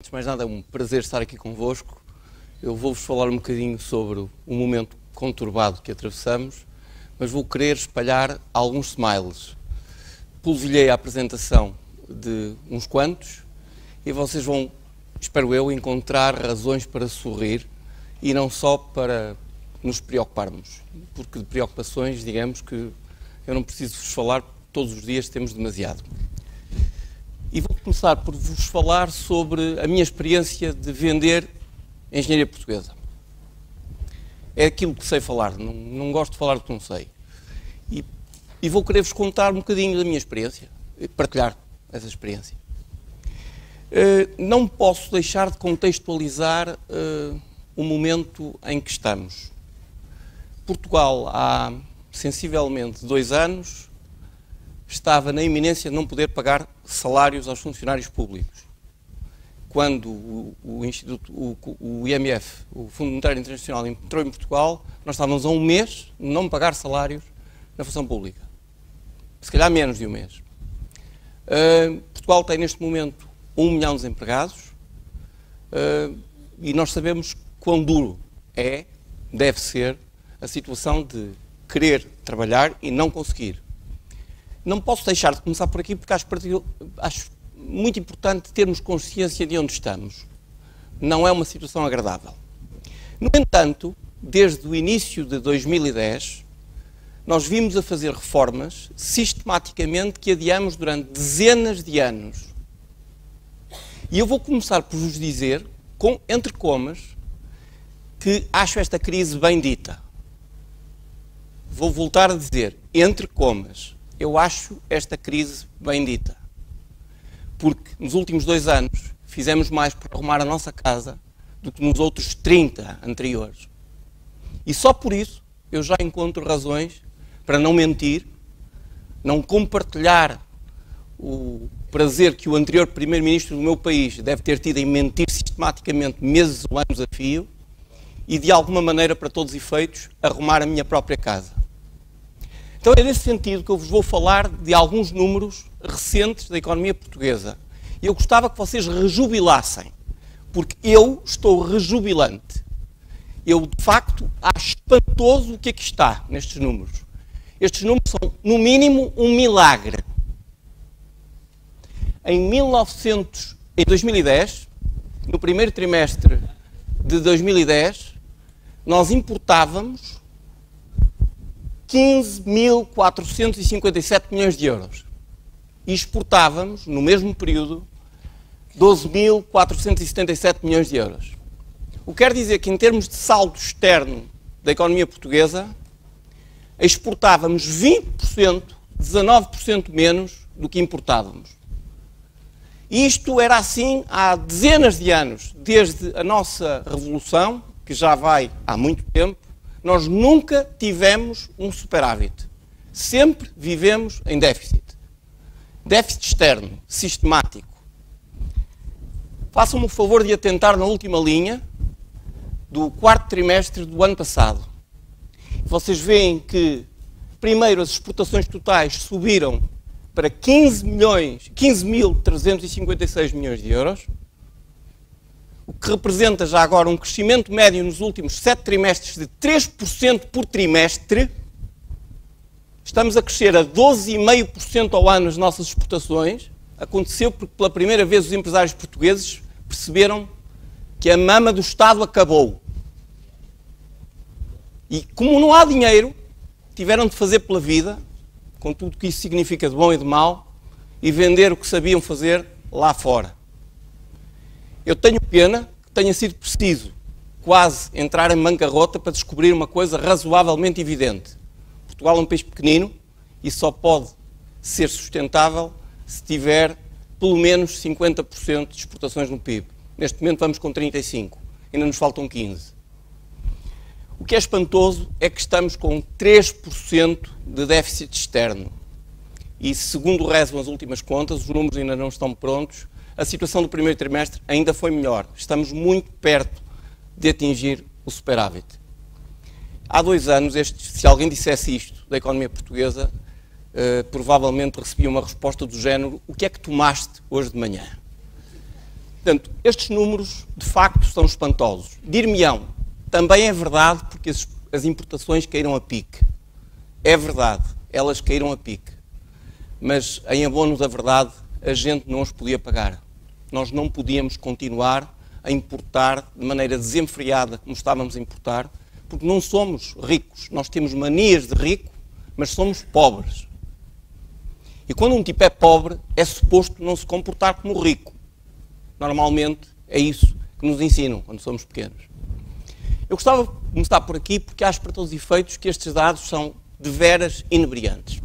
Antes de mais nada, é um prazer estar aqui convosco. Eu vou-vos falar um bocadinho sobre o momento conturbado que atravessamos, mas vou querer espalhar alguns smiles. Polvilhei a apresentação de uns quantos e vocês vão, espero eu, encontrar razões para sorrir e não só para nos preocuparmos, porque de preocupações, digamos que eu não preciso vos falar, todos os dias temos demasiado. E vou começar por vos falar sobre a minha experiência de vender engenharia portuguesa. É aquilo que sei falar, não gosto de falar do que não sei. E vou querer-vos contar um bocadinho da minha experiência, partilhar essa experiência. Não posso deixar de contextualizar o momento em que estamos. Portugal, há sensivelmente 2 anos, estava na iminência de não poder pagar salários aos funcionários públicos. Quando o IMF, o Fundo Monetário Internacional, entrou em Portugal, nós estávamos a um mês de não pagar salários na função pública. Se calhar menos de um mês. Portugal tem neste momento 1 milhão de desempregados e nós sabemos quão duro deve ser a situação de querer trabalhar e não conseguir. Não posso deixar de começar por aqui porque acho muito importante termos consciência de onde estamos. Não é uma situação agradável. No entanto, desde o início de 2010, nós vimos a fazer reformas sistematicamente que adiamos durante dezenas de anos. E eu vou começar por vos dizer, entre comas, que acho esta crise bendita. Vou voltar a dizer, entre comas, eu acho esta crise bendita. Porque nos últimos 2 anos fizemos mais por arrumar a nossa casa do que nos outros 30 anteriores. E só por isso eu já encontro razões para não mentir, não compartilhar o prazer que o anterior primeiro-ministro do meu país deve ter tido em mentir sistematicamente meses ou anos a fio e, de alguma maneira, para todos os efeitos, arrumar a minha própria casa. Então é nesse sentido que eu vos vou falar de alguns números recentes da economia portuguesa. E eu gostava que vocês rejubilassem, porque eu estou rejubilante. Eu, de facto, acho espantoso o que aqui está nestes números. Estes números são, no mínimo, um milagre. Em 2010, no primeiro trimestre de 2010, nós importávamos 15.457 milhões de euros. E exportávamos, no mesmo período, 12.477 milhões de euros. O que quer dizer que, em termos de saldo externo da economia portuguesa, exportávamos 20%, 19% menos do que importávamos. E isto era assim há dezenas de anos, desde a nossa revolução, que já vai há muito tempo. Nós nunca tivemos um superávit. Sempre vivemos em déficit. Déficit externo, sistemático. Façam-me o favor de atentar na última linha do 4º trimestre do ano passado. Vocês veem que, primeiro, as exportações totais subiram para 15.356 milhões de euros, o que representa já agora um crescimento médio nos últimos 7 trimestres de 3% por trimestre. Estamos a crescer a 12,5% ao ano nas nossas exportações. Aconteceu porque pela primeira vez os empresários portugueses perceberam que a mama do Estado acabou. E como não há dinheiro, tiveram de fazer pela vida, com tudo o que isso significa de bom e de mau, e vender o que sabiam fazer lá fora. Eu tenho pena que tenha sido preciso quase entrar em bancarrota para descobrir uma coisa razoavelmente evidente. Portugal é um país pequenino e só pode ser sustentável se tiver pelo menos 50% de exportações no PIB. Neste momento vamos com 35%, ainda nos faltam 15%. O que é espantoso é que estamos com 3% de déficit externo. E segundo rezam as últimas contas, os números ainda não estão prontos, a situação do primeiro trimestre ainda foi melhor. Estamos muito perto de atingir o superávit. Há 2 anos, se alguém dissesse isto da economia portuguesa, provavelmente recebia uma resposta do género: o que é que tomaste hoje de manhã? Portanto, estes números, de facto, são espantosos. Dir-me-ão, também é verdade porque as importações caíram a pique. É verdade, elas caíram a pique. Mas, em abono da verdade, a gente não os podia pagar. Nós não podíamos continuar a importar de maneira desenfreada como estávamos a importar, porque não somos ricos. Nós temos manias de rico, mas somos pobres. E quando um tipo é pobre, é suposto não se comportar como rico. Normalmente é isso que nos ensinam quando somos pequenos. Eu gostava de começar por aqui porque acho para todos os efeitos que estes dados são deveras inebriantes.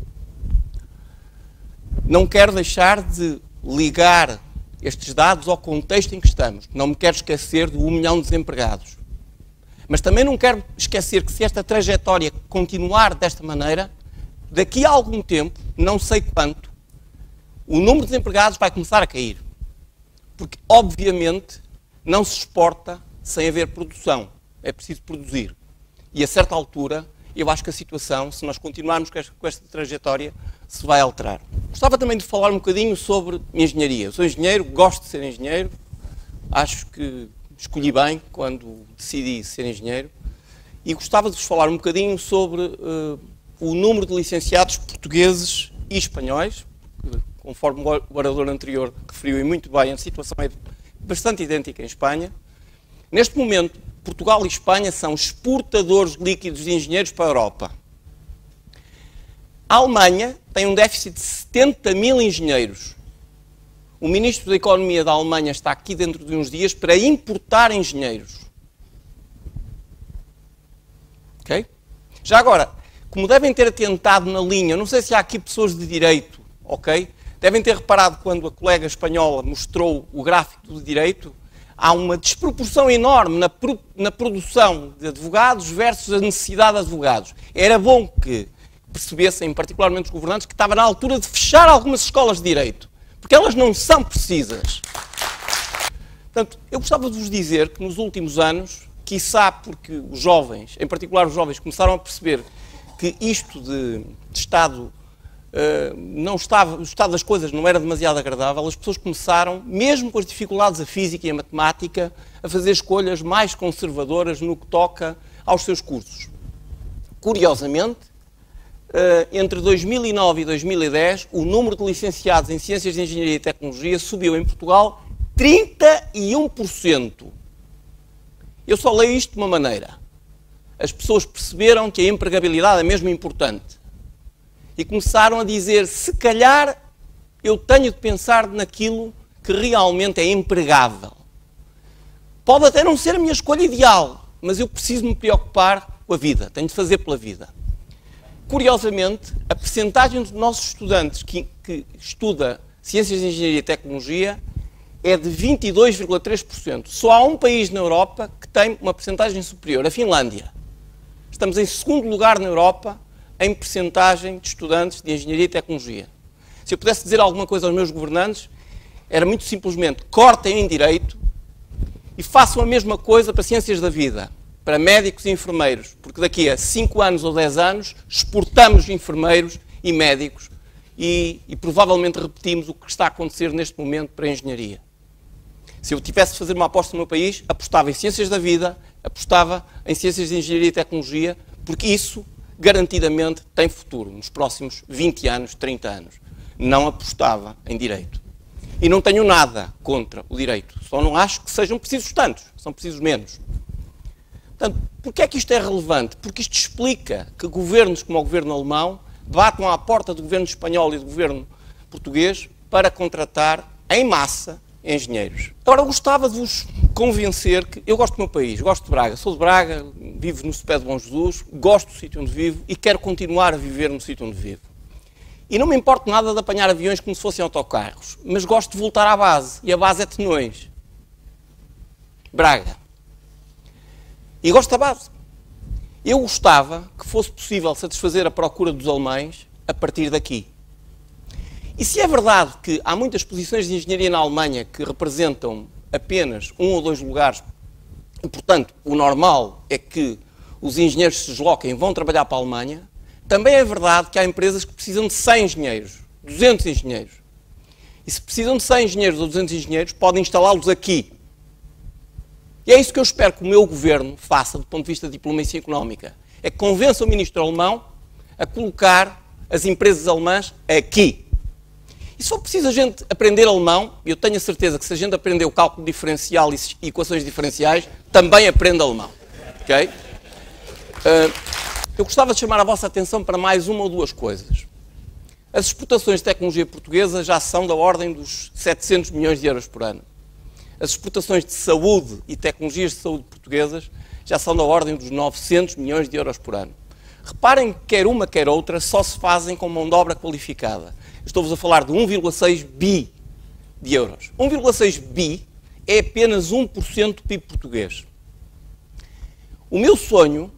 Não quero deixar de ligar estes dados ao contexto em que estamos. Não me quero esquecer do 1 milhão de desempregados. Mas também não quero esquecer que se esta trajetória continuar desta maneira, daqui a algum tempo, não sei quanto, o número de desempregados vai começar a cair. Porque, obviamente, não se exporta sem haver produção. É preciso produzir. E, a certa altura, eu acho que a situação, se nós continuarmos com esta trajetória, se vai alterar. Gostava também de falar um bocadinho sobre engenharia. Eu sou engenheiro, gosto de ser engenheiro. Acho que escolhi bem quando decidi ser engenheiro. E gostava de vos falar um bocadinho sobre o número de licenciados portugueses e espanhóis. Conforme o orador anterior referiu e muito bem, a situação é bastante idêntica em Espanha. Neste momento, Portugal e Espanha são exportadores líquidos de engenheiros para a Europa. A Alemanha tem um déficit de 70 mil engenheiros. O Ministro da Economia da Alemanha está aqui dentro de uns dias para importar engenheiros. Ok? Já agora, como devem ter atentado na linha, não sei se há aqui pessoas de direito, ok? Devem ter reparado quando a colega espanhola mostrou o gráfico do direito, há uma desproporção enorme na produção de advogados versus a necessidade de advogados. Era bom que percebessem, particularmente os governantes, que estava na altura de fechar algumas escolas de direito, porque elas não são precisas. Portanto, eu gostava de vos dizer que nos últimos anos, quiçá porque os jovens, em particular os jovens, começaram a perceber que isto de Estado não estava, o estado das coisas não era demasiado agradável, as pessoas começaram, mesmo com as dificuldades da física e a matemática, a fazer escolhas mais conservadoras no que toca aos seus cursos. Curiosamente, entre 2009 e 2010, o número de licenciados em Ciências de Engenharia e Tecnologia subiu em Portugal 31%. Eu só leio isto de uma maneira. As pessoas perceberam que a empregabilidade é mesmo importante. E começaram a dizer, se calhar eu tenho de pensar naquilo que realmente é empregável. Pode até não ser a minha escolha ideal, mas eu preciso me preocupar com a vida, tenho de fazer pela vida. Curiosamente, a percentagem dos nossos estudantes que estuda Ciências de Engenharia e Tecnologia é de 22,3%. Só há um país na Europa que tem uma percentagem superior, a Finlândia. Estamos em segundo lugar na Europa em percentagem de estudantes de Engenharia e Tecnologia. Se eu pudesse dizer alguma coisa aos meus governantes, era muito simplesmente cortem em Direito e façam a mesma coisa para Ciências da Vida, para médicos e enfermeiros, porque daqui a 5 anos ou 10 anos exportamos enfermeiros e médicos e provavelmente repetimos o que está a acontecer neste momento para a Engenharia. Se eu tivesse de fazer uma aposta no meu país, apostava em Ciências da Vida, apostava em Ciências de Engenharia e Tecnologia, porque isso garantidamente tem futuro nos próximos 20 anos, 30 anos. Não apostava em Direito. E não tenho nada contra o Direito. Só não acho que sejam precisos tantos. São precisos menos. Portanto, porquê é que isto é relevante? Porque isto explica que governos como o governo alemão batam à porta do governo espanhol e do governo português para contratar em massa engenheiros. Agora, eu gostava de vos convencer que eu gosto do meu país, gosto de Braga, sou de Braga, vivo no Cepé de Bom Jesus, gosto do sítio onde vivo e quero continuar a viver no sítio onde vivo. E não me importo nada de apanhar aviões como se fossem autocarros, mas gosto de voltar à base, e a base é Tenões. Braga. E gosto da base. Eu gostava que fosse possível satisfazer a procura dos alemães a partir daqui. E se é verdade que há muitas posições de engenharia na Alemanha que representam apenas 1 ou 2 lugares, e, portanto, o normal é que os engenheiros se desloquem e vão trabalhar para a Alemanha, também é verdade que há empresas que precisam de 100 engenheiros, 200 engenheiros. E se precisam de 100 engenheiros ou 200 engenheiros, podem instalá-los aqui. E é isso que eu espero que o meu governo faça do ponto de vista da diplomacia económica. É que convença o ministro alemão a colocar as empresas alemãs aqui. E se for preciso a gente aprender alemão, eu tenho a certeza que se a gente aprender o cálculo diferencial e equações diferenciais, também aprende alemão. Okay? Eu gostava de chamar a vossa atenção para mais uma ou duas coisas. As exportações de tecnologia portuguesa já são da ordem dos 700 milhões de euros por ano. As exportações de saúde e tecnologias de saúde portuguesas já são da ordem dos 900 milhões de euros por ano. Reparem que quer uma, quer outra, só se fazem com mão de obra qualificada. Estou-vos a falar de 1,6 bi de euros. 1,6 bi é apenas 1% do PIB português. O meu sonho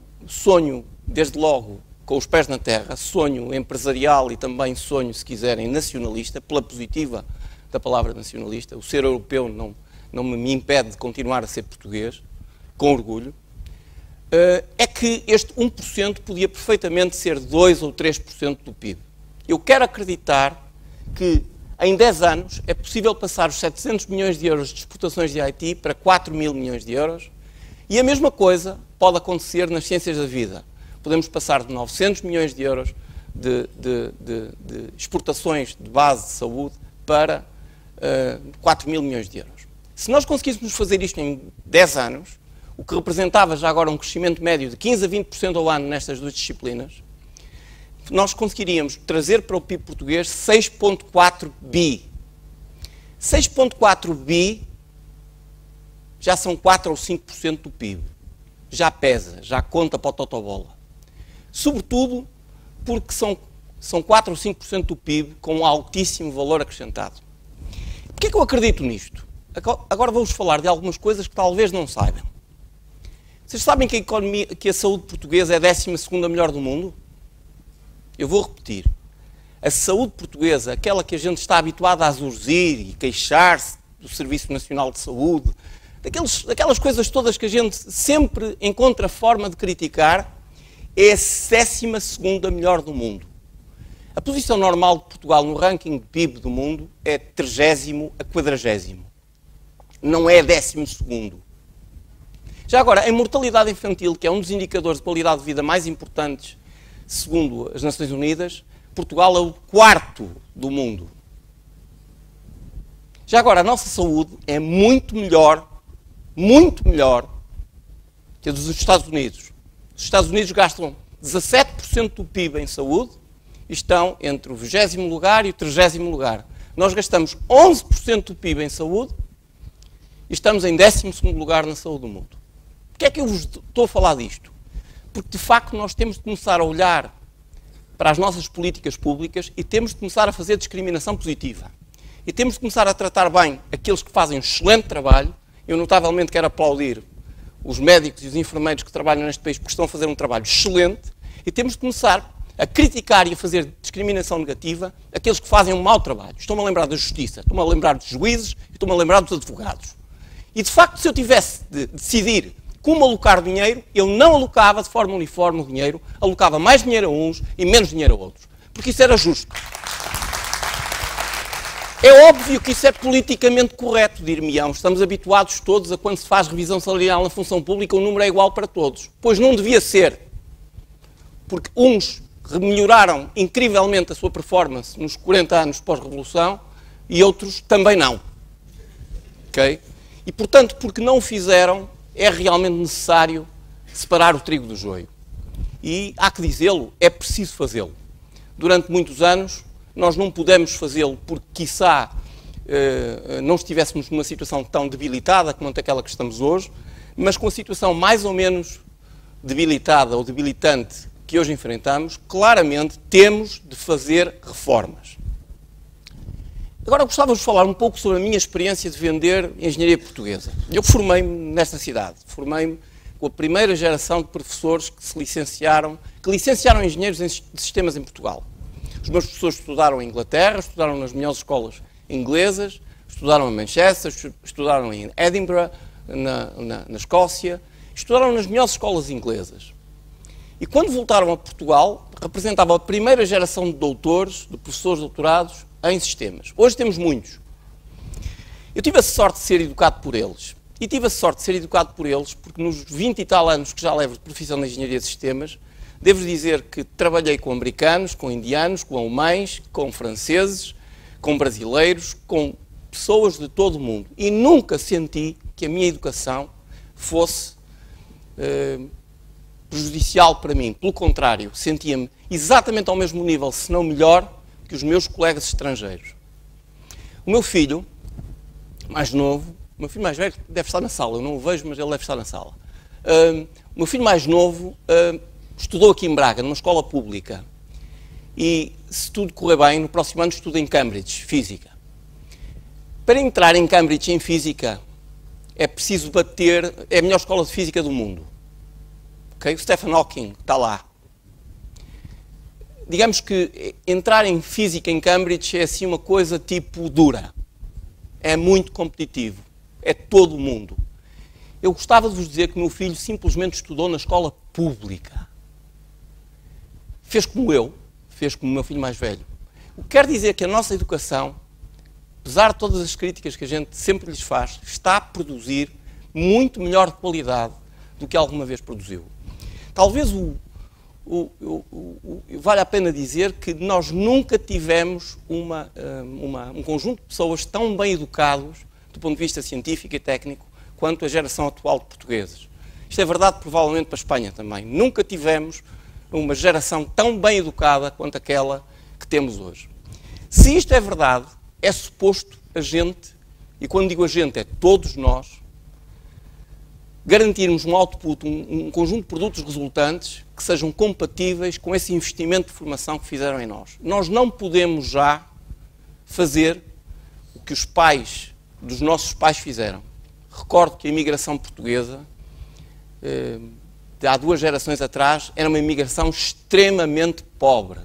desde logo com os pés na terra, sonho empresarial e também sonho, se quiserem, nacionalista, pela positiva da palavra nacionalista, o ser europeu não me impede de continuar a ser português, com orgulho, é que este 1% podia perfeitamente ser 2% ou 3% do PIB. Eu quero acreditar que em 10 anos é possível passar os 700 milhões de euros de exportações de IT para 4 mil milhões de euros e a mesma coisa pode acontecer nas ciências da vida. Podemos passar de 900 milhões de euros de exportações de base de saúde para 4 mil milhões de euros. Se nós conseguíssemos fazer isto em 10 anos, o que representava já agora um crescimento médio de 15% a 20% ao ano nestas duas disciplinas, nós conseguiríamos trazer para o PIB português 6,4 bi. 6,4 bi já são 4 ou 5% do PIB. Já pesa, já conta para o totobola. Sobretudo porque são 4 ou 5% do PIB com um altíssimo valor acrescentado. Porquê é que eu acredito nisto? Agora vou-vos falar de algumas coisas que talvez não saibam. Vocês sabem que a saúde portuguesa é a 12ª melhor do mundo? Eu vou repetir. A saúde portuguesa, aquela que a gente está habituado a azurzir e queixar-se do Serviço Nacional de Saúde, daquelas coisas todas que a gente sempre encontra forma de criticar, é a 12ª melhor do mundo. A posição normal de Portugal no ranking de PIB do mundo é 30º a 40º. Não é 12º. Já agora, a mortalidade infantil, que é um dos indicadores de qualidade de vida mais importantes, segundo as Nações Unidas, Portugal é o 4º do mundo. Já agora, a nossa saúde é muito melhor que a dos Estados Unidos. Os Estados Unidos gastam 17% do PIB em saúde e estão entre o 20º lugar e o 30º lugar. Nós gastamos 11% do PIB em saúde e estamos em 12º lugar na saúde do mundo. Porquê é que eu vos estou a falar disto? Porque, de facto, nós temos de começar a olhar para as nossas políticas públicas e temos de começar a fazer discriminação positiva. E temos de começar a tratar bem aqueles que fazem um excelente trabalho. Eu, notavelmente, quero aplaudir os médicos e os enfermeiros que trabalham neste país porque estão a fazer um trabalho excelente. E temos de começar a criticar e a fazer discriminação negativa aqueles que fazem um mau trabalho. Estou-me a lembrar da justiça, estou-me a lembrar dos juízes e estou-me a lembrar dos advogados. E, de facto, se eu tivesse de decidir como alocar dinheiro, eu não alocava de forma uniforme o dinheiro, alocava mais dinheiro a uns e menos dinheiro a outros. Porque isso era justo. É óbvio que isso é politicamente correto, dir-me-ão. Estamos habituados todos a, quando se faz revisão salarial na função pública, o número é igual para todos. Pois não devia ser. Porque uns melhoraram incrivelmente a sua performance nos 40 anos pós-revolução e outros também não. Ok? E, portanto, porque não o fizeram, é realmente necessário separar o trigo do joio. E, há que dizê-lo, é preciso fazê-lo. Durante muitos anos, nós não pudemos fazê-lo porque, quiçá, não estivéssemos numa situação tão debilitada como aquela que estamos hoje, mas com a situação mais ou menos debilitada ou debilitante que hoje enfrentamos, claramente temos de fazer reformas. Agora eu gostava de falar um pouco sobre a minha experiência de vender engenharia portuguesa. Eu formei-me nesta cidade, formei-me com a primeira geração de professores que licenciaram engenheiros de sistemas em Portugal. Os meus professores estudaram em Inglaterra, estudaram nas melhores escolas inglesas, estudaram em Manchester, estudaram em Edinburgh, na Escócia, estudaram nas melhores escolas inglesas. E quando voltaram a Portugal, representavam a primeira geração de doutores, de professores doutorados, em sistemas. Hoje temos muitos. Eu tive a sorte de ser educado por eles. E tive a sorte de ser educado por eles porque nos 20 e tal anos que já levo de profissão de Engenharia de Sistemas, devo dizer que trabalhei com americanos, com indianos, com alemães, com franceses, com brasileiros, com pessoas de todo o mundo. E nunca senti que a minha educação fosse prejudicial para mim. Pelo contrário, sentia-me exatamente ao mesmo nível, se não melhor, que os meus colegas estrangeiros. O meu filho mais novo, o meu filho mais velho deve estar na sala, eu não o vejo, mas ele deve estar na sala. O meu filho mais novo estudou aqui em Braga, numa escola pública. E, se tudo correr bem, no próximo ano estuda em Cambridge, Física. Para entrar em Cambridge em Física, é preciso bater... É a melhor escola de Física do mundo. Okay? O Stephen Hawking está lá. Digamos que entrar em Física em Cambridge é assim uma coisa tipo dura. É muito competitivo. É todo o mundo. Eu gostava de vos dizer que o meu filho simplesmente estudou na escola pública. Fez como eu, fez como o meu filho mais velho. O que quer dizer que a nossa educação, apesar de todas as críticas que a gente sempre lhes faz, está a produzir muito melhor qualidade do que alguma vez produziu. Talvez vale a pena dizer que nós nunca tivemos um conjunto de pessoas tão bem educados, do ponto de vista científico e técnico, quanto a geração atual de portugueses. Isto é verdade provavelmente para a Espanha também. Nunca tivemos uma geração tão bem educada quanto aquela que temos hoje. Se isto é verdade, é suposto a gente, e quando digo a gente é todos nós, garantirmos um output, um conjunto de produtos resultantes que sejam compatíveis com esse investimento de formação que fizeram em nós. Nós não podemos já fazer o que os pais dos nossos pais fizeram. Recordo que a imigração portuguesa, há 2 gerações atrás, era uma imigração extremamente pobre.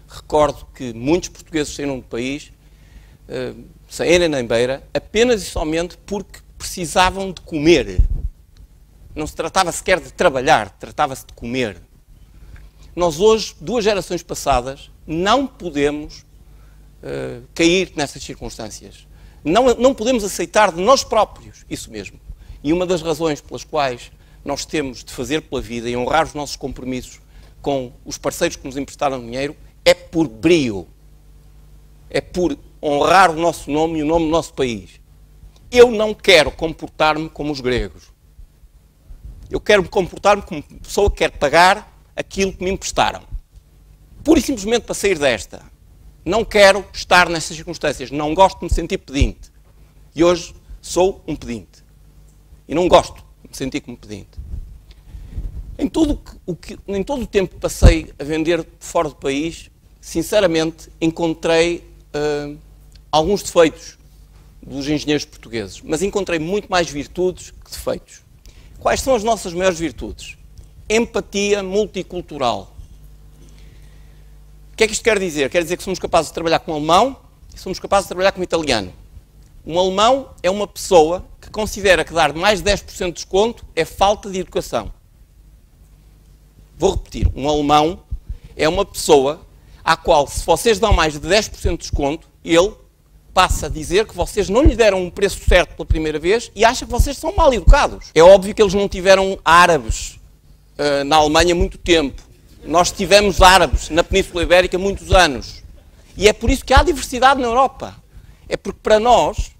Recordo que muitos portugueses saíram do país, saíram na beira, apenas e somente porque precisavam de comer. Não se tratava sequer de trabalhar, tratava-se de comer. Nós hoje, 2 gerações passadas, não podemos cair nessas circunstâncias. Não podemos aceitar de nós próprios isso mesmo. E uma das razões pelas quais nós temos de fazer pela vida e honrar os nossos compromissos com os parceiros que nos emprestaram dinheiro é por brio. É por honrar o nosso nome e o nome do nosso país. Eu não quero comportar-me como os gregos. Eu quero comportar-me como pessoa que quer pagar aquilo que me emprestaram. Pura e simplesmente para sair desta. Não quero estar nestas circunstâncias. Não gosto de me sentir pedinte. E hoje sou um pedinte. E não gosto de me sentir como pedinte. Em todo o tempo que passei a vender fora do país, sinceramente, encontrei alguns defeitos dos engenheiros portugueses. Mas encontrei muito mais virtudes que defeitos. Quais são as nossas maiores virtudes? Empatia multicultural. O que é que isto quer dizer? Quer dizer que somos capazes de trabalhar com um alemão e somos capazes de trabalhar com um italiano. Um alemão é uma pessoa que considera que dar mais de 10% de desconto é falta de educação. Vou repetir. Um alemão é uma pessoa à qual, se vocês dão mais de 10% de desconto, ele passa a dizer que vocês não lhe deram um preço certo pela primeira vez e acha que vocês são mal educados. É óbvio que eles não tiveram árabes na Alemanha muito tempo. Nós tivemos árabes na Península Ibérica muitos anos. E é por isso que há diversidade na Europa. É porque para nós,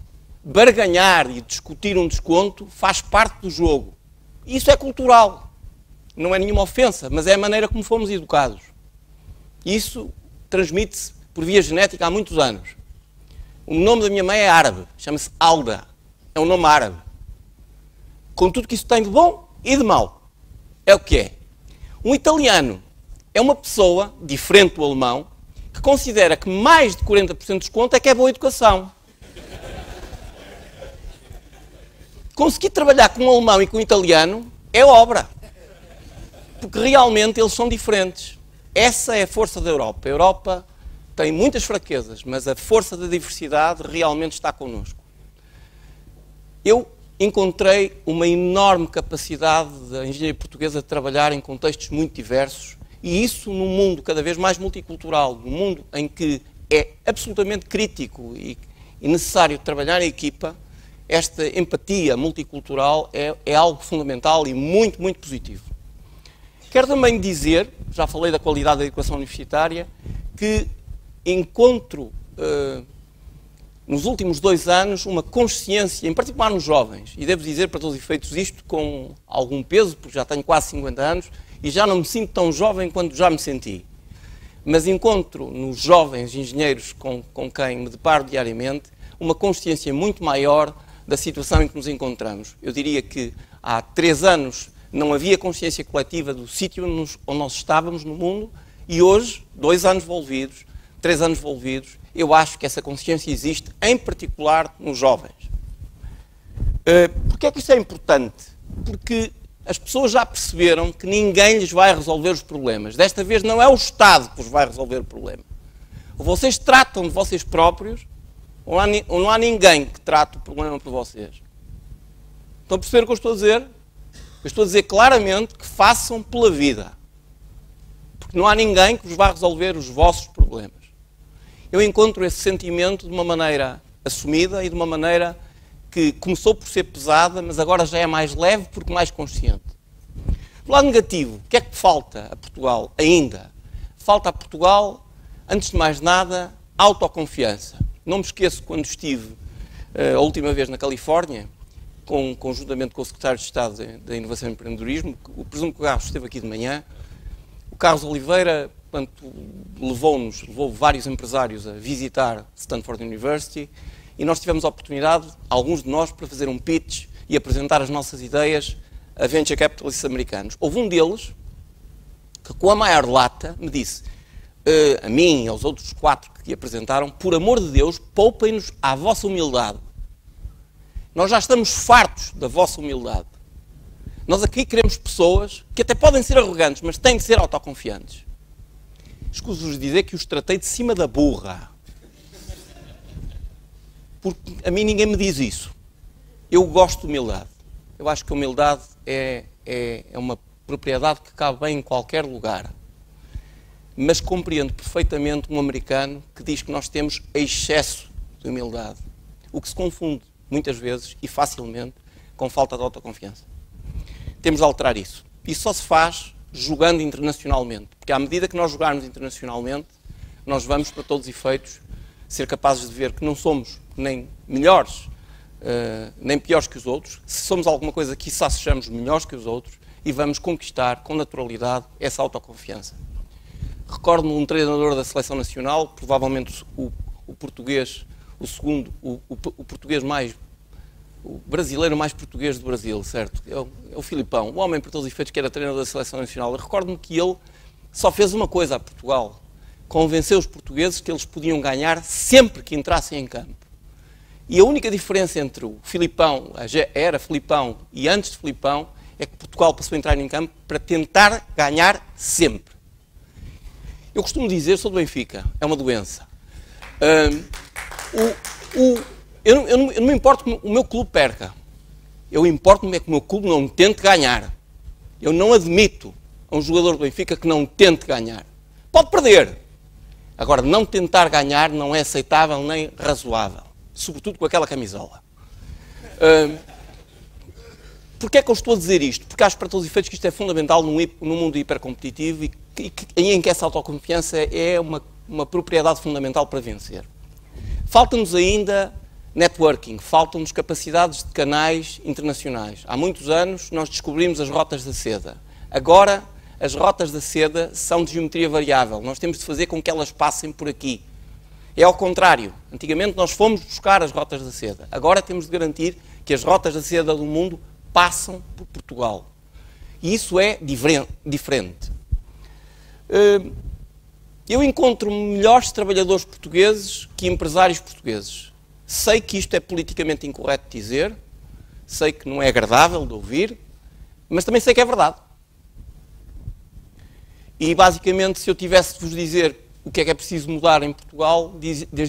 barganhar e discutir um desconto faz parte do jogo. E isso é cultural. Não é nenhuma ofensa, mas é a maneira como fomos educados. Isso transmite-se por via genética há muitos anos. O nome da minha mãe é árabe, chama-se Alda. É um nome árabe. Com tudo que isso tem de bom e de mau. É o que é. Um italiano é uma pessoa, diferente do alemão, que considera que mais de 40% de desconto é que é boa educação. Conseguir trabalhar com um alemão e com um italiano é obra. Porque realmente eles são diferentes. Essa é a força da Europa. A Europa tem muitas fraquezas, mas a força da diversidade realmente está connosco. Eu encontrei uma enorme capacidade da engenharia portuguesa de trabalhar em contextos muito diversos, e isso num mundo cada vez mais multicultural, num mundo em que é absolutamente crítico e necessário trabalhar em equipa. Esta empatia multicultural é algo fundamental e muito, muito positivo. Quero também dizer, já falei da qualidade da educação universitária, que encontro nos últimos 2 anos uma consciência, em particular nos jovens, e devo dizer para todos os efeitos isto com algum peso, porque já tenho quase 50 anos e já não me sinto tão jovem quanto já me senti. Mas encontro nos jovens engenheiros com quem me deparo diariamente uma consciência muito maior da situação em que nos encontramos. Eu diria que há 3 anos não havia consciência coletiva do sítio onde nós estávamos no mundo e hoje, 2 anos envolvidos, 3 anos envolvidos, eu acho que essa consciência existe, em particular nos jovens. Porquê é que isto é importante? Porque as pessoas já perceberam que ninguém lhes vai resolver os problemas. Desta vez não é o Estado que vos vai resolver o problema. Ou vocês tratam de vocês próprios, ou não há ninguém que trate o problema por vocês. Estão a perceber o que eu estou a dizer? Eu estou a dizer claramente que façam pela vida. Porque não há ninguém que vos vá resolver os vossos problemas. Eu encontro esse sentimento de uma maneira assumida e de uma maneira que começou por ser pesada, mas agora já é mais leve porque mais consciente. Do lado negativo, o que é que falta a Portugal ainda? Falta a Portugal, antes de mais nada, autoconfiança. Não me esqueço quando estive a última vez na Califórnia, conjuntamente com o Secretário de Estado da Inovação e Empreendedorismo, o presumo que o Carlos esteve aqui de manhã, o Carlos Oliveira, portanto, levou vários empresários a visitar Stanford University e nós tivemos a oportunidade, alguns de nós, para fazer um pitch e apresentar as nossas ideias a venture capitalists americanos. Houve um deles que, com a maior lata, me disse, a mim e aos outros 4 que apresentaram, por amor de Deus, poupem-nos à vossa humildade. Nós já estamos fartos da vossa humildade. Nós aqui queremos pessoas que até podem ser arrogantes, mas têm de ser autoconfiantes. Escuso-vos dizer que os tratei de cima da burra. Porque a mim ninguém me diz isso. Eu gosto de humildade. Eu acho que a humildade é uma propriedade que cabe bem em qualquer lugar. Mas compreendo perfeitamente um americano que diz que nós temos excesso de humildade. O que se confunde, muitas vezes, e facilmente, com falta de autoconfiança. Temos de alterar isso. Isso só se faz jogando internacionalmente. Porque à medida que nós jogarmos internacionalmente, nós vamos, para todos os efeitos, ser capazes de ver que não somos nem melhores, nem piores que os outros. Se somos alguma coisa, quiçá sejamos melhores que os outros e vamos conquistar com naturalidade essa autoconfiança. Recordo-me um treinador da Seleção Nacional, provavelmente o português, o português mais... o brasileiro mais português do Brasil, certo? É o Filipão, o homem, por todos os efeitos, que era treinador da Seleção Nacional. Recordo-me que ele só fez uma coisa a Portugal. Convenceu os portugueses que eles podiam ganhar sempre que entrassem em campo. E a única diferença entre o Filipão, era Filipão e antes de Filipão, é que Portugal passou a entrar em campo para tentar ganhar sempre. Eu costumo dizer, sou do Benfica, é uma doença. Eu não me importo que o meu clube perca. Eu importo-me é que o meu clube não tente ganhar. Eu não admito a um jogador do Benfica que não tente ganhar. Pode perder. Agora, não tentar ganhar não é aceitável nem razoável. Sobretudo com aquela camisola. Porquê é que eu estou a dizer isto? Porque acho para todos os efeitos que isto é fundamental num mundo hipercompetitivo e em que essa autoconfiança é uma propriedade fundamental para vencer. Falta-nos ainda networking, faltam-nos capacidades de canais internacionais. Há muitos anos nós descobrimos as rotas da seda. Agora, as rotas da seda são de geometria variável. Nós temos de fazer com que elas passem por aqui. É ao contrário. Antigamente nós fomos buscar as rotas da seda. Agora temos de garantir que as rotas da seda do mundo passam por Portugal. E isso é diferente. Eu encontro melhores trabalhadores portugueses que empresários portugueses. Sei que isto é politicamente incorreto de dizer, sei que não é agradável de ouvir, mas também sei que é verdade. E, basicamente, se eu tivesse de vos dizer o que é preciso mudar em Portugal,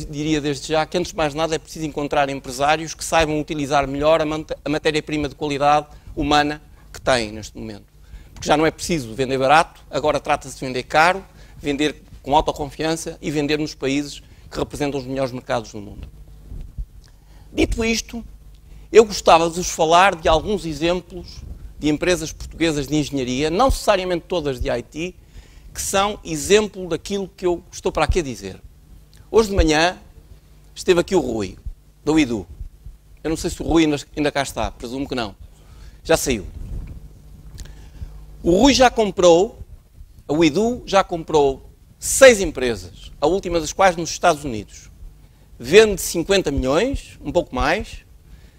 diria desde já que, antes de mais nada, é preciso encontrar empresários que saibam utilizar melhor a matéria-prima de qualidade humana que têm neste momento. Porque já não é preciso vender barato, agora trata-se de vender caro, vender com autoconfiança e vender nos países que representam os melhores mercados do mundo. Dito isto, eu gostava de vos falar de alguns exemplos de empresas portuguesas de engenharia, não necessariamente todas de IT, que são exemplo daquilo que eu estou para aqui a dizer. Hoje de manhã esteve aqui o Rui, da UIDU. Eu não sei se o Rui ainda cá está, presumo que não. Já saiu. O Rui já comprou, a UIDU já comprou 6 empresas, a última das quais nos Estados Unidos. Vende 50 milhões, um pouco mais,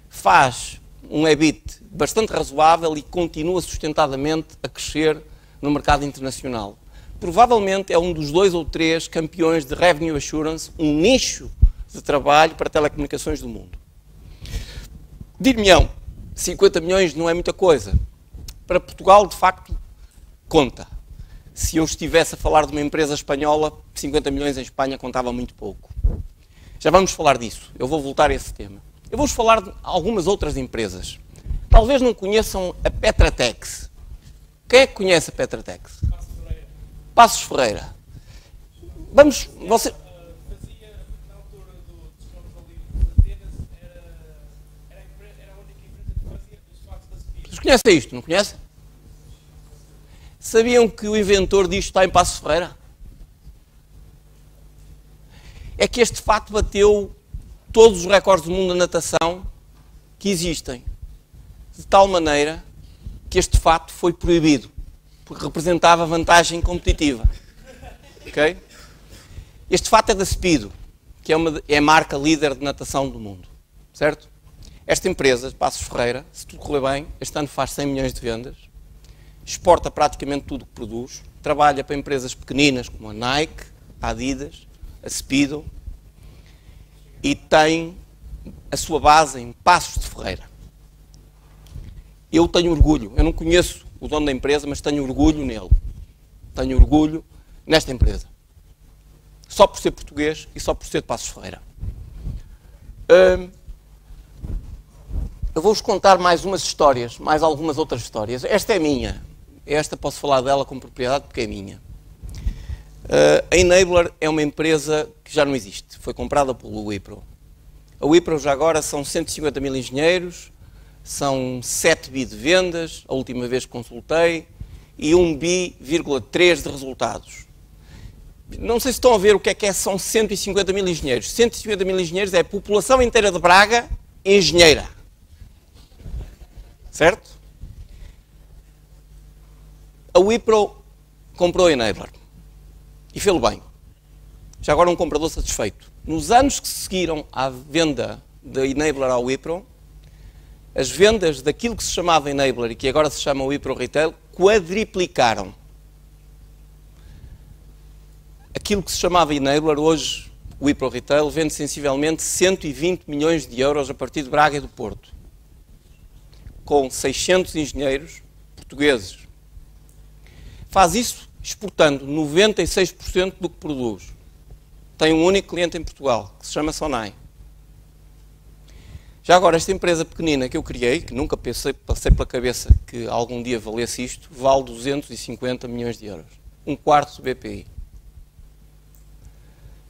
faz um EBIT bastante razoável e continua sustentadamente a crescer no mercado internacional. Provavelmente é um dos 2 ou 3 campeões de Revenue Assurance, um nicho de trabalho para telecomunicações do mundo. Dir-me-ão, 50 milhões não é muita coisa. Para Portugal, de facto, conta. Se eu estivesse a falar de uma empresa espanhola, 50 milhões em Espanha contava muito pouco. Já vamos falar disso. Eu vou voltar a esse tema. Eu vou-vos falar de algumas outras empresas. Talvez não conheçam a Petratex. Quem é que conhece a Petratex? Passos Ferreira. Vamos... Você... Fazia, na altura dos Jogos Olímpicos de Atenas, era a única empresa que fazia os fatos da Speed. Vocês conhecem isto, não conhecem? Sabiam que o inventor disto está em Passos Ferreira? É que este fato bateu todos os recordes do mundo da natação que existem. De tal maneira que este fato foi proibido, porque representava vantagem competitiva. Okay? Este fato é da Speedo, que é a marca líder de natação do mundo. Certo? Esta empresa, de Passos Ferreira, se tudo correr bem, este ano faz 100 milhões de vendas, exporta praticamente tudo o que produz, trabalha para empresas pequeninas como a Nike, a Adidas, a Speedo, e tem a sua base em Passos de Ferreira. Eu tenho orgulho, eu não conheço o dono da empresa, mas tenho orgulho nele. Tenho orgulho nesta empresa. Só por ser português e só por ser de Passos Ferreira. Eu vou-vos contar mais umas histórias, mais algumas outras histórias. Esta é minha. Esta posso falar dela com propriedade porque é minha. A Enabler é uma empresa que já não existe. Foi comprada pelo Wipro. A Wipro já agora são 150 mil engenheiros, são 7 bi de vendas, a última vez que consultei, e 1,3 bi de resultados. Não sei se estão a ver o que é, são 150 mil engenheiros. 150 mil engenheiros é a população inteira de Braga engenheira. Certo? A Wipro comprou a Enabler. E fez-lo bem. Já agora um comprador satisfeito. Nos anos que seguiram à venda da Enabler ao Wipro, as vendas daquilo que se chamava Enabler e que agora se chama Wipro Retail quadriplicaram. Aquilo que se chamava Enabler, hoje o Wipro Retail, vende sensivelmente 120 milhões de euros a partir de Braga e do Porto. Com 600 engenheiros portugueses. Faz isso exportando 96% do que produz. Tem um único cliente em Portugal, que se chama Sonai. Já agora, esta empresa pequenina que eu criei, que nunca passei pela cabeça que algum dia valesse isto, vale 250 milhões de euros. Um quarto do BPI.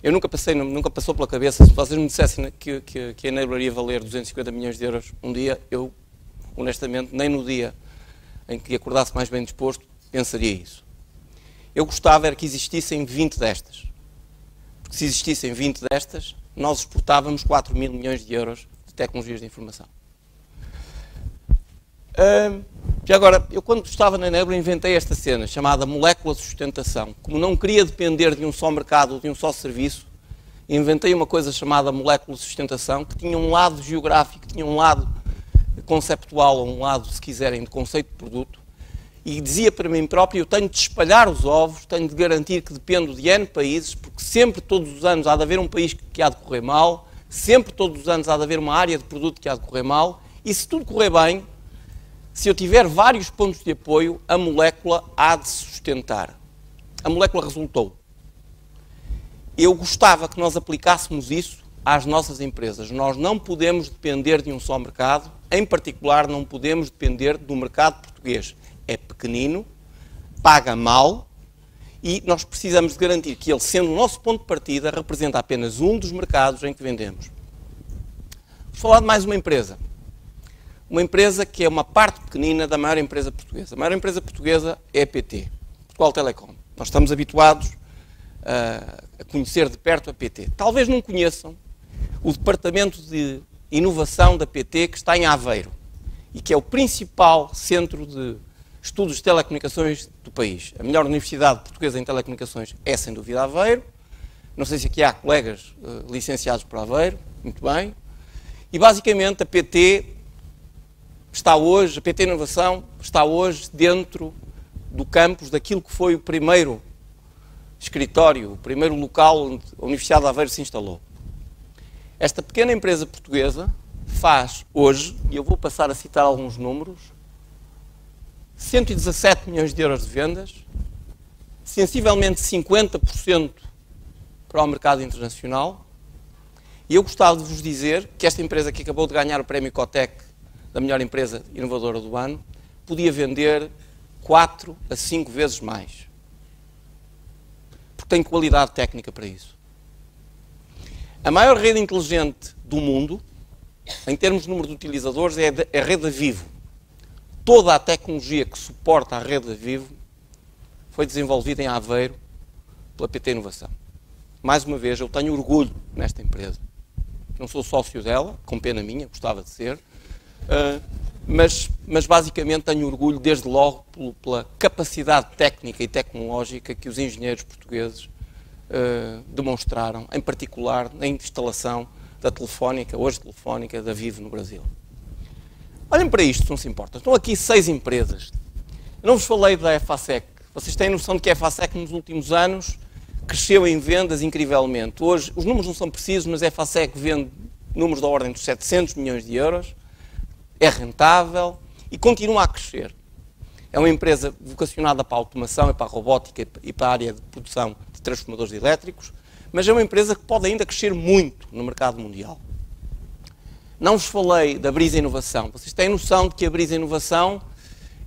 Eu nunca passou pela cabeça, se vocês me dissessem que a Enabler ia valer 250 milhões de euros um dia, eu, honestamente, nem no dia em que acordasse mais bem disposto, pensaria isso. Eu gostava era que existissem 20 destas. Porque se existissem 20 destas, nós exportávamos 4 mil milhões de euros de tecnologias de informação. Já agora, eu quando estava na Enabler inventei esta cena, chamada molécula de sustentação. Como não queria depender de um só mercado ou de um só serviço, inventei uma coisa chamada molécula de sustentação, que tinha um lado geográfico, tinha um lado conceptual, ou um lado, se quiserem, de conceito de produto, e dizia para mim próprio, eu tenho de espalhar os ovos, tenho de garantir que dependo de N países, porque sempre, todos os anos, há de haver um país que há de correr mal, sempre, todos os anos, há de haver uma área de produto que há de correr mal, e se tudo correr bem, se eu tiver vários pontos de apoio, a molécula há de sustentar. A molécula resultou. Eu gostava que nós aplicássemos isso às nossas empresas. Nós não podemos depender de um só mercado, em particular não podemos depender do mercado português. É pequenino, paga mal E nós precisamos de garantir que ele, sendo o nosso ponto de partida, representa apenas um dos mercados em que vendemos. Vou falar de mais uma empresa. Uma empresa que é uma parte pequenina da maior empresa portuguesa. A maior empresa portuguesa é a PT, Portugal Telecom. Nós estamos habituados a conhecer de perto a PT. Talvez não conheçam o departamento de inovação da PT, que está em Aveiro, e que é o principal centro de estudos de telecomunicações do país. A melhor universidade portuguesa em telecomunicações é, sem dúvida, Aveiro. Não sei se aqui há colegas licenciados por Aveiro. Muito bem. E, basicamente, a PT Inovação está hoje dentro do campus daquilo que foi o primeiro escritório, o primeiro local onde a Universidade de Aveiro se instalou. Esta pequena empresa portuguesa faz hoje, e eu vou passar a citar alguns números, 117 milhões de euros de vendas, sensivelmente 50% para o mercado internacional, e eu gostava de vos dizer que esta empresa que acabou de ganhar o prémio Cotec da melhor empresa inovadora do ano, podia vender 4 a 5 vezes mais. Porque tem qualidade técnica para isso. A maior rede inteligente do mundo, em termos de número de utilizadores, é a rede da Vivo. Toda a tecnologia que suporta a rede da Vivo foi desenvolvida em Aveiro pela PT Inovação. Mais uma vez, eu tenho orgulho nesta empresa. Não sou sócio dela, com pena minha, gostava de ser, mas basicamente tenho orgulho, desde logo, pela capacidade técnica e tecnológica que os engenheiros portugueses demonstraram, em particular na instalação da Telefónica, hoje Telefónica, da Vivo no Brasil. Olhem para isto, se não se importa. Estão aqui 6 empresas. Eu não vos falei da EFASEC. Vocês têm noção de que a EFASEC nos últimos anos cresceu em vendas incrivelmente. Hoje, os números não são precisos, mas a EFASEC vende números da ordem dos 700 milhões de euros, é rentável e continua a crescer. É uma empresa vocacionada para a automação e para a robótica e para a área de produção de transformadores elétricos, mas é uma empresa que pode ainda crescer muito no mercado mundial. Não vos falei da Brisa Inovação. Vocês têm noção de que a Brisa Inovação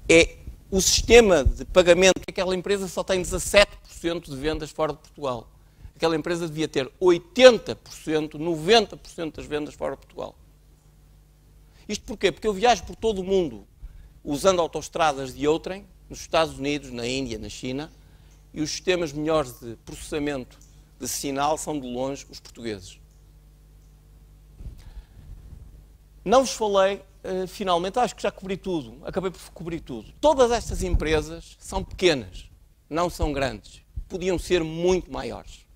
é o sistema de pagamento que aquela empresa só tem 17% de vendas fora de Portugal. Aquela empresa devia ter 80%, 90% das vendas fora de Portugal. Isto porquê? Porque eu viajo por todo o mundo usando autoestradas de outrem, nos Estados Unidos, na Índia, na China, e os sistemas melhores de processamento de sinal são de longe os portugueses. Não vos falei, finalmente, acho que já cobri tudo, acabei por cobrir tudo. Todas estas empresas são pequenas, não são grandes, podiam ser muito maiores.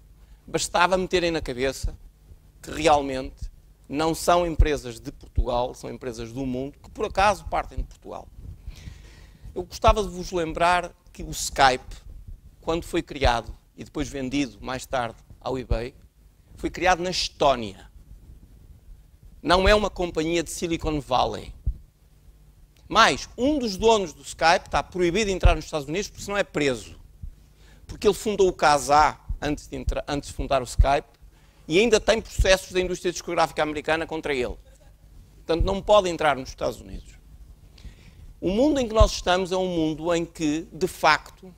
Bastava meterem na cabeça que realmente não são empresas de Portugal, são empresas do mundo, que por acaso partem de Portugal. Eu gostava de vos lembrar que o Skype, quando foi criado e depois vendido mais tarde ao eBay, foi criado na Estónia. Não é uma companhia de Silicon Valley. Mas um dos donos do Skype está proibido de entrar nos Estados Unidos porque senão é preso. Porque ele fundou o Kazaa antes de fundar o Skype e ainda tem processos da indústria discográfica americana contra ele. Portanto, não pode entrar nos Estados Unidos. O mundo em que nós estamos é um mundo em que, de facto,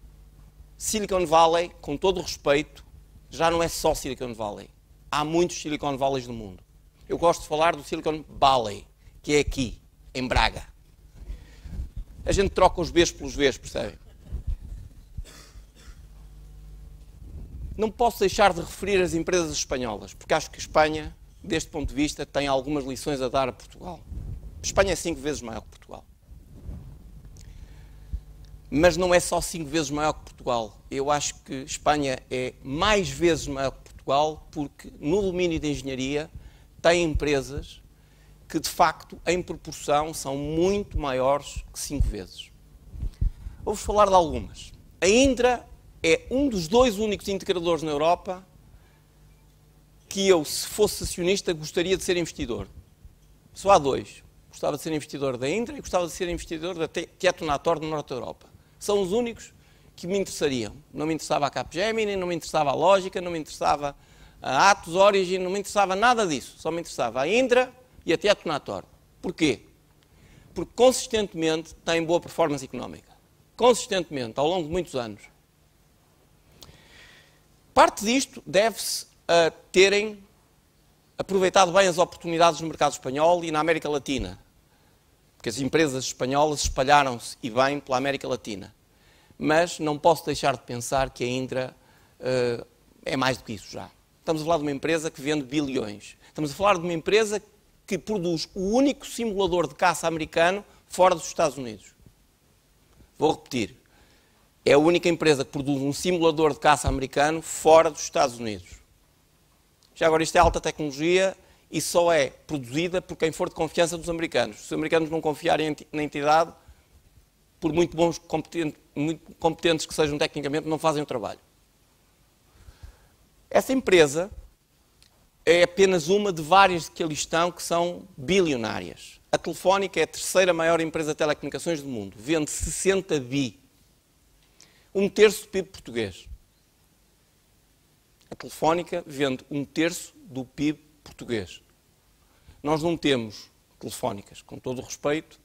Silicon Valley, com todo o respeito, já não é só Silicon Valley. Há muitos Silicon Valleys no mundo. Eu gosto de falar do Silicon Valley, que é aqui, em Braga. A gente troca os Bs pelos Vs, percebem? Não posso deixar de referir as empresas espanholas, porque acho que a Espanha, deste ponto de vista, tem algumas lições a dar a Portugal. A Espanha é 5 vezes maior que Portugal. Mas não é só 5 vezes maior que Portugal. Eu acho que a Espanha é mais vezes maior que Portugal, porque no domínio da engenharia tem empresas que, de facto, em proporção, são muito maiores que 5 vezes. Vou-vos falar de algumas. A Indra é um dos 2 únicos integradores na Europa que eu, se fosse acionista, gostaria de ser investidor. Só há 2. Gostava de ser investidor da Indra e gostava de ser investidor da Tietonator no Norte da Europa. São os únicos que me interessariam. Não me interessava a Capgemini, não me interessava a Lógica, não me interessava a Atos, Origin, não me interessava nada disso. Só me interessava a Indra e a Tietonator. Porquê? Porque consistentemente têm boa performance económica. Consistentemente, ao longo de muitos anos. Parte disto deve-se a terem aproveitado bem as oportunidades no mercado espanhol e na América Latina, porque as empresas espanholas espalharam-se e bem pela América Latina. Mas não posso deixar de pensar que a Indra é mais do que isso já. Estamos a falar de uma empresa que vende bilhões. Estamos a falar de uma empresa que produz o único simulador de caça americano fora dos Estados Unidos. Vou repetir. É a única empresa que produz um simulador de caça americano fora dos Estados Unidos. Já agora, isto é alta tecnologia e só é produzida por quem for de confiança dos americanos. Se os americanos não confiarem na entidade, por muito bons, muito competentes que sejam tecnicamente, não fazem o trabalho. Essa empresa é apenas uma de várias que ali estão que são bilionárias. A Telefónica é a terceira maior empresa de telecomunicações do mundo. Vende 60 bi. Um terço do PIB português. A Telefónica vende um terço do PIB português. Nós não temos telefónicas, com todo o respeito,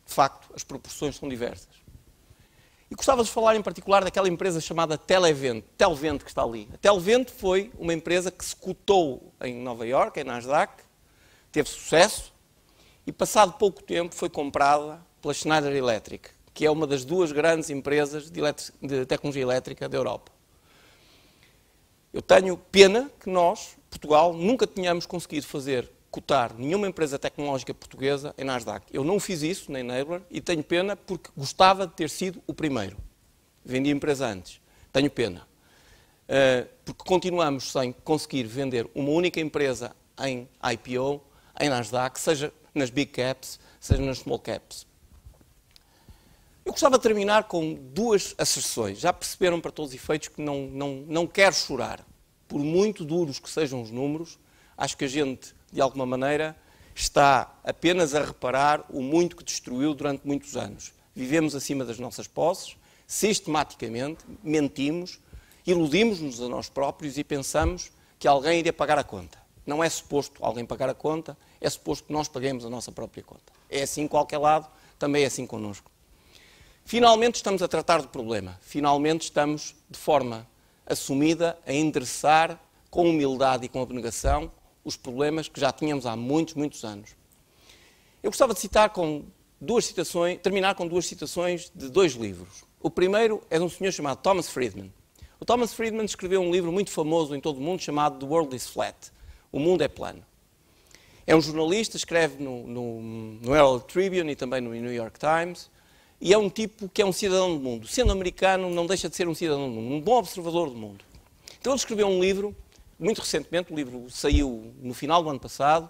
de facto, as proporções são diversas. E gostava de falar em particular daquela empresa chamada Televent que está ali. A Televent foi uma empresa que se cotou em Nova Iorque, em Nasdaq, teve sucesso e, passado pouco tempo, foi comprada pela Schneider Electric, que é uma das duas grandes empresas de tecnologia elétrica da Europa. Eu tenho pena que nós, Portugal, nunca tenhamos conseguido cotar nenhuma empresa tecnológica portuguesa em Nasdaq. Eu não fiz isso na Enabler e tenho pena porque gostava de ter sido o primeiro. Vendi a empresa antes. Tenho pena. Porque continuamos sem conseguir vender uma única empresa em IPO, em Nasdaq, seja nas Big Caps, seja nas Small Caps. Eu gostava de terminar com duas asserções. Já perceberam para todos os efeitos que não quero chorar. Por muito duros que sejam os números, acho que a gente, de alguma maneira, está apenas a reparar o muito que destruiu durante muitos anos. Vivemos acima das nossas posses, sistematicamente, mentimos, iludimos-nos a nós próprios e pensamos que alguém iria pagar a conta. Não é suposto alguém pagar a conta, é suposto que nós paguemos a nossa própria conta. É assim em qualquer lado, também é assim connosco. Finalmente estamos a tratar do problema. Finalmente estamos, de forma assumida, a endereçar com humildade e com abnegação os problemas que já tínhamos há muitos, muitos anos. Eu gostava de terminar com duas citações de dois livros. O primeiro é de um senhor chamado Thomas Friedman. O Thomas Friedman escreveu um livro muito famoso em todo o mundo chamado The World is Flat. O mundo é plano. É um jornalista, escreve no Herald Tribune e também no New York Times, e é um tipo que é um cidadão do mundo. Sendo americano, não deixa de ser um cidadão do mundo, um bom observador do mundo. Então ele escreveu um livro, muito recentemente, o livro saiu no final do ano passado,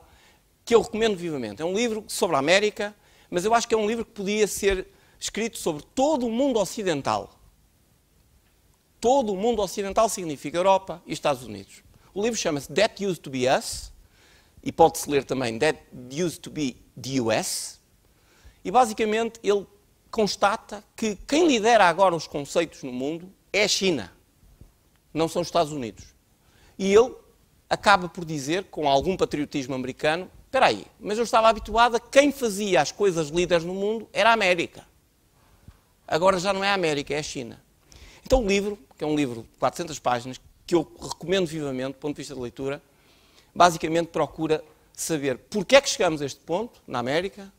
que eu recomendo vivamente. É um livro sobre a América, mas eu acho que é um livro que podia ser escrito sobre todo o mundo ocidental. Todo o mundo ocidental significa Europa e Estados Unidos. O livro chama-se That Used to Be Us, e pode-se ler também That Used to Be the US, e basicamente ele constata que quem lidera agora os conceitos no mundo é a China, não são os Estados Unidos. E ele acaba por dizer, com algum patriotismo americano, espera aí, mas eu estava habituado a quem fazia as coisas líderes no mundo era a América. Agora já não é a América, é a China. Então o livro, que é um livro de 400 páginas, que eu recomendo vivamente, do ponto de vista de leitura, basicamente procura saber porque é que chegamos a este ponto, na América,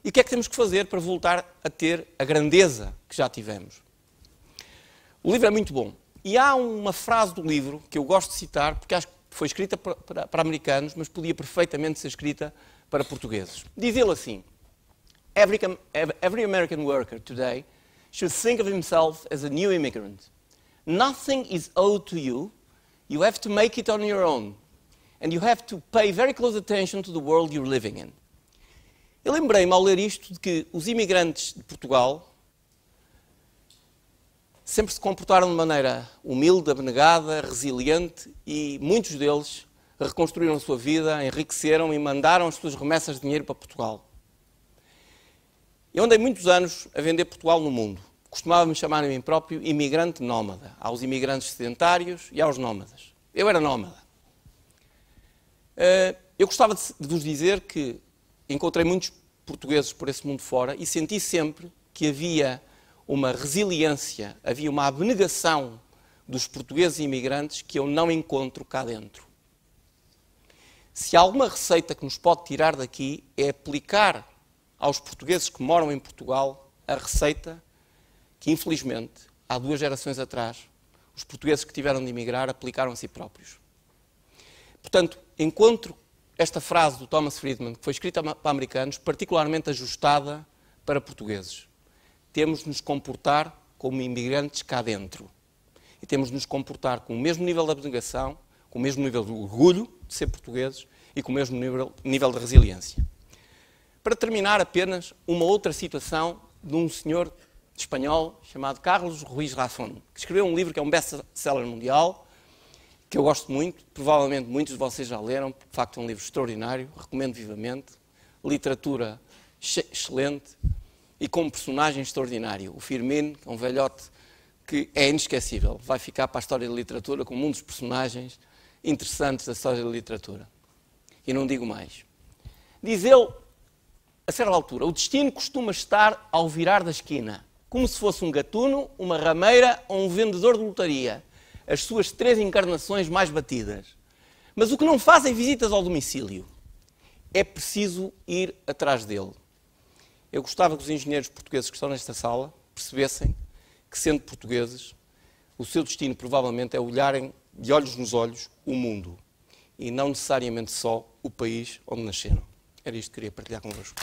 e o que é que temos que fazer para voltar a ter a grandeza que já tivemos. O livro é muito bom. E há uma frase do livro que eu gosto de citar, porque acho que foi escrita para americanos, mas podia perfeitamente ser escrita para portugueses. Diz ele assim: Every American worker today should think of himself as a new immigrant. Nothing is owed to you. You have to make it on your own. And you have to pay very close attention to the world you're living in. Eu lembrei-me, ao ler isto, de que os imigrantes de Portugal sempre se comportaram de maneira humilde, abnegada, resiliente e muitos deles reconstruíram a sua vida, enriqueceram e mandaram as suas remessas de dinheiro para Portugal. Eu andei muitos anos a vender Portugal no mundo. Costumava-me chamar a mim próprio imigrante nómada. Aos imigrantes sedentários e aos nómadas. Eu era nómada. Eu gostava de vos dizer que encontrei muitos portugueses por esse mundo fora e senti sempre que havia uma resiliência, havia uma abnegação dos portugueses imigrantes que eu não encontro cá dentro. Se há alguma receita que nos pode tirar daqui é aplicar aos portugueses que moram em Portugal a receita que, infelizmente, há 2 gerações atrás, os portugueses que tiveram de emigrar aplicaram a si próprios. Portanto, encontro esta frase do Thomas Friedman, que foi escrita para americanos, particularmente ajustada para portugueses. Temos de nos comportar como imigrantes cá dentro. E temos de nos comportar com o mesmo nível de abnegação, com o mesmo nível de orgulho de ser portugueses e com o mesmo nível de resiliência. Para terminar, apenas uma outra citação de um senhor espanhol chamado Carlos Ruiz Zafón, que escreveu um livro que é um best-seller mundial, que eu gosto muito, provavelmente muitos de vocês já leram, porque de facto é um livro extraordinário, recomendo vivamente, literatura excelente e com um personagem extraordinário, o Firmino, que é um velhote que é inesquecível, vai ficar para a história da literatura como um dos personagens interessantes da história da literatura. E não digo mais. Diz ele, a certa altura, o destino costuma estar ao virar da esquina, como se fosse um gatuno, uma rameira ou um vendedor de lotaria, as suas 3 encarnações mais batidas. Mas o que não fazem visitas ao domicílio. É preciso ir atrás dele. Eu gostava que os engenheiros portugueses que estão nesta sala percebessem que, sendo portugueses, o seu destino provavelmente é olharem de olhos nos olhos o mundo e não necessariamente só o país onde nasceram. Era isto que queria partilhar convosco.